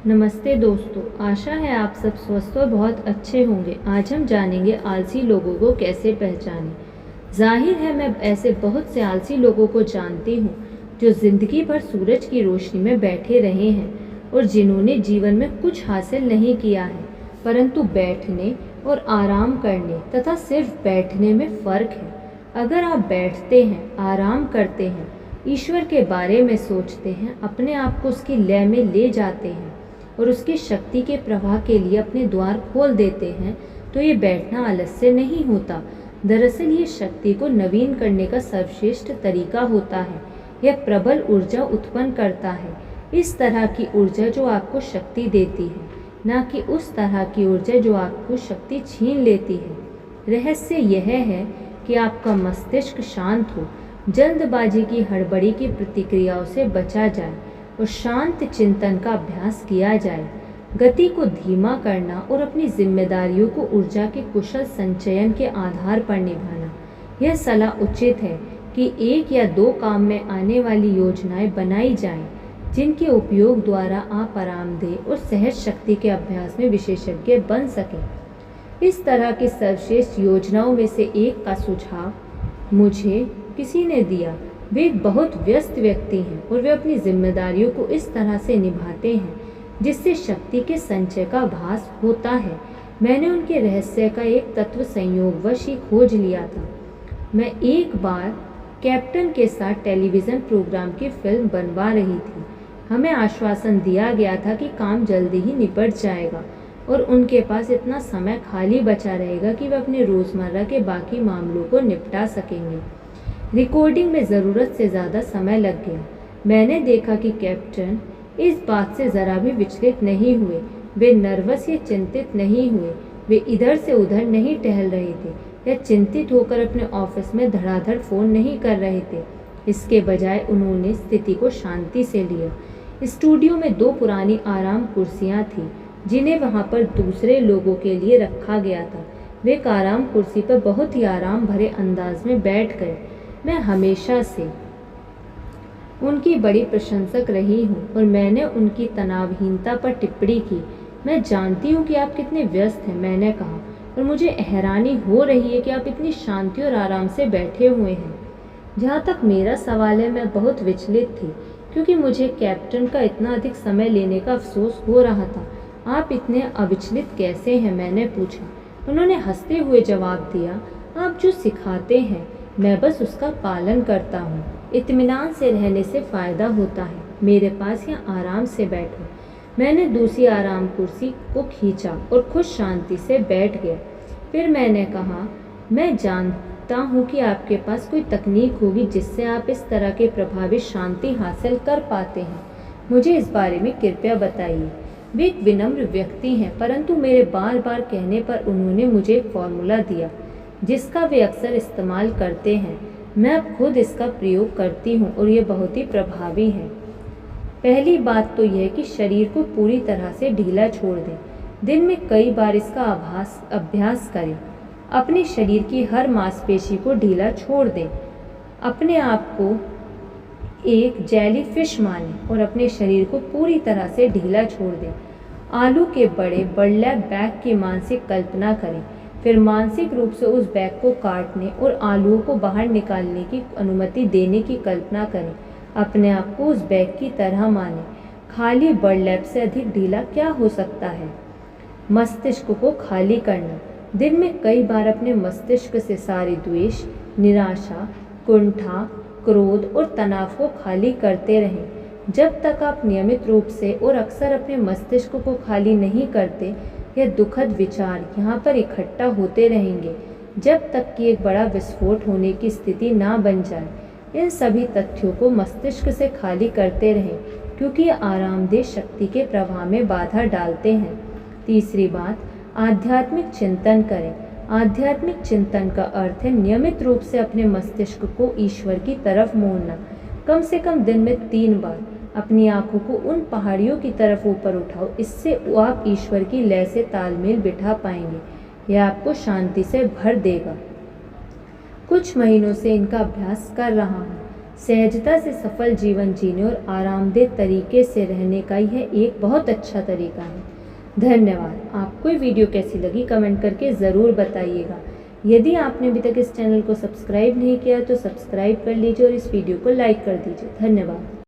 नमस्ते दोस्तों, आशा है आप सब स्वस्थ और बहुत अच्छे होंगे। आज हम जानेंगे आलसी लोगों को कैसे पहचानें। जाहिर है मैं ऐसे बहुत से आलसी लोगों को जानती हूँ जो जिंदगी भर सूरज की रोशनी में बैठे रहे हैं और जिन्होंने जीवन में कुछ हासिल नहीं किया है, परंतु बैठने और आराम करने तथा सिर्फ बैठने में फ़र्क है। अगर आप बैठते हैं, आराम करते हैं, ईश्वर के बारे में सोचते हैं, अपने आप को उसकी लय में ले जाते हैं और उसकी शक्ति के प्रवाह के लिए अपने द्वार खोल देते हैं, तो ये बैठना आलस्य नहीं होता। दरअसल ये शक्ति को नवीन करने का सर्वश्रेष्ठ तरीका होता है। यह प्रबल ऊर्जा उत्पन्न करता है, इस तरह की ऊर्जा जो आपको शक्ति देती है, ना कि उस तरह की ऊर्जा जो आपको शक्ति छीन लेती है। रहस्य यह है कि आपका मस्तिष्क शांत हो, जल्दबाजी की हड़बड़ी की प्रतिक्रियाओं से बचा जाए और शांत चिंतन का अभ्यास किया जाए। गति को धीमा करना और अपनी जिम्मेदारियों को ऊर्जा के कुशल संचयन के आधार पर निभाना। यह सलाह उचित है कि एक या दो काम में आने वाली योजनाएं बनाई जाएं, जिनके उपयोग द्वारा आप आरामदेह और सहज शक्ति के अभ्यास में विशेषज्ञ बन सकें। इस तरह की सर्वश्रेष्ठ योजनाओं में से एक का सुझाव मुझे किसी ने दिया। वे एक बहुत व्यस्त व्यक्ति हैं और वे अपनी जिम्मेदारियों को इस तरह से निभाते हैं जिससे शक्ति के संचय का आभास होता है। मैंने उनके रहस्य का एक तत्व संयोगवश ही खोज लिया था। मैं एक बार कैप्टन के साथ टेलीविज़न प्रोग्राम की फिल्म बनवा रही थी। हमें आश्वासन दिया गया था कि काम जल्दी ही निपट जाएगा और उनके पास इतना समय खाली बचा रहेगा कि वे अपने रोज़मर्रा के बाकी मामलों को निपटा सकेंगे। रिकॉर्डिंग में ज़रूरत से ज़्यादा समय लग गया। मैंने देखा कि कैप्टन इस बात से ज़रा भी विचलित नहीं हुए। वे नर्वस या चिंतित नहीं हुए। वे इधर से उधर नहीं टहल रहे थे या चिंतित होकर अपने ऑफिस में धड़ाधड़ फ़ोन नहीं कर रहे थे। इसके बजाय उन्होंने स्थिति को शांति से लिया। स्टूडियो में दो पुरानी आराम कुर्सियाँ थीं जिन्हें वहाँ पर दूसरे लोगों के लिए रखा गया था। वे एक आराम कुर्सी पर बहुत ही आराम भरे अंदाज में बैठ गए। मैं हमेशा से उनकी बड़ी प्रशंसक रही हूँ और मैंने उनकी तनावहीनता पर टिप्पणी की। मैं जानती हूँ कि आप कितने व्यस्त हैं, मैंने कहा, और मुझे हैरानी हो रही है कि आप इतनी शांति और आराम से बैठे हुए हैं। जहाँ तक मेरा सवाल है, मैं बहुत विचलित थी क्योंकि मुझे कैप्टन का इतना अधिक समय लेने का अफसोस हो रहा था। आप इतने अविचलित कैसे हैं, मैंने पूछा। उन्होंने हंसते हुए जवाब दिया, आप जो सिखाते हैं मैं बस उसका पालन करता हूँ। इत्मीनान से रहने से फ़ायदा होता है। मेरे पास यहाँ आराम से बैठो। मैंने दूसरी आराम कुर्सी को खींचा और खुद शांति से बैठ गया। फिर मैंने कहा, मैं जानता हूँ कि आपके पास कोई तकनीक होगी जिससे आप इस तरह के प्रभावी शांति हासिल कर पाते हैं। मुझे इस बारे में कृपया बताइए। वे एक विनम्र व्यक्ति हैं, परंतु मेरे बार बार कहने पर उन्होंने मुझे एक फॉर्मूला दिया जिसका वे अक्सर इस्तेमाल करते हैं। मैं अब खुद इसका प्रयोग करती हूँ और ये बहुत ही प्रभावी है। पहली बात तो यह कि शरीर को पूरी तरह से ढीला छोड़ दें। दिन में कई बार इसका अभ्यास करें। अपने शरीर की हर मांसपेशी को ढीला छोड़ दें। अपने आप को एक जेलीफिश मानें और अपने शरीर को पूरी तरह से ढीला छोड़ दें। आलू के बड़े बर्लैप बैग की मानसिक कल्पना करें, फिर मानसिक रूप से उस बैग को काटने और आलूओं को बाहर निकालने की अनुमति देने की कल्पना करें। अपने आप को उस बैग की तरह मानें। खाली बर्लैप से अधिक ढीला क्या हो सकता है? मस्तिष्क को खाली करना। दिन में कई बार अपने मस्तिष्क से सारे द्वेष, निराशा, कुंठा, क्रोध और तनाव को खाली करते रहें। जब तक आप नियमित रूप से और अक्सर अपने मस्तिष्क को खाली नहीं करते, यह दुखद विचार यहाँ पर इकट्ठा होते रहेंगे जब तक कि एक बड़ा विस्फोट होने की स्थिति ना बन जाए। इन सभी तथ्यों को मस्तिष्क से खाली करते रहें क्योंकि ये आरामदेह शक्ति के प्रवाह में बाधा डालते हैं। तीसरी बात, आध्यात्मिक चिंतन करें। आध्यात्मिक चिंतन का अर्थ है नियमित रूप से अपने मस्तिष्क को ईश्वर की तरफ मोड़ना। कम से कम दिन में 3 बार अपनी आंखों को उन पहाड़ियों की तरफ ऊपर उठाओ। इससे आप ईश्वर की लय से तालमेल बिठा पाएंगे। यह आपको शांति से भर देगा। कुछ महीनों से इनका अभ्यास कर रहा हूँ। सहजता से सफल जीवन जीने और आरामदेह तरीके से रहने का यह एक बहुत अच्छा तरीका है। धन्यवाद। आपको ये वीडियो कैसी लगी कमेंट करके ज़रूर बताइएगा। यदि आपने अभी तक इस चैनल को सब्सक्राइब नहीं किया तो सब्सक्राइब कर लीजिए और इस वीडियो को लाइक कर दीजिए। धन्यवाद।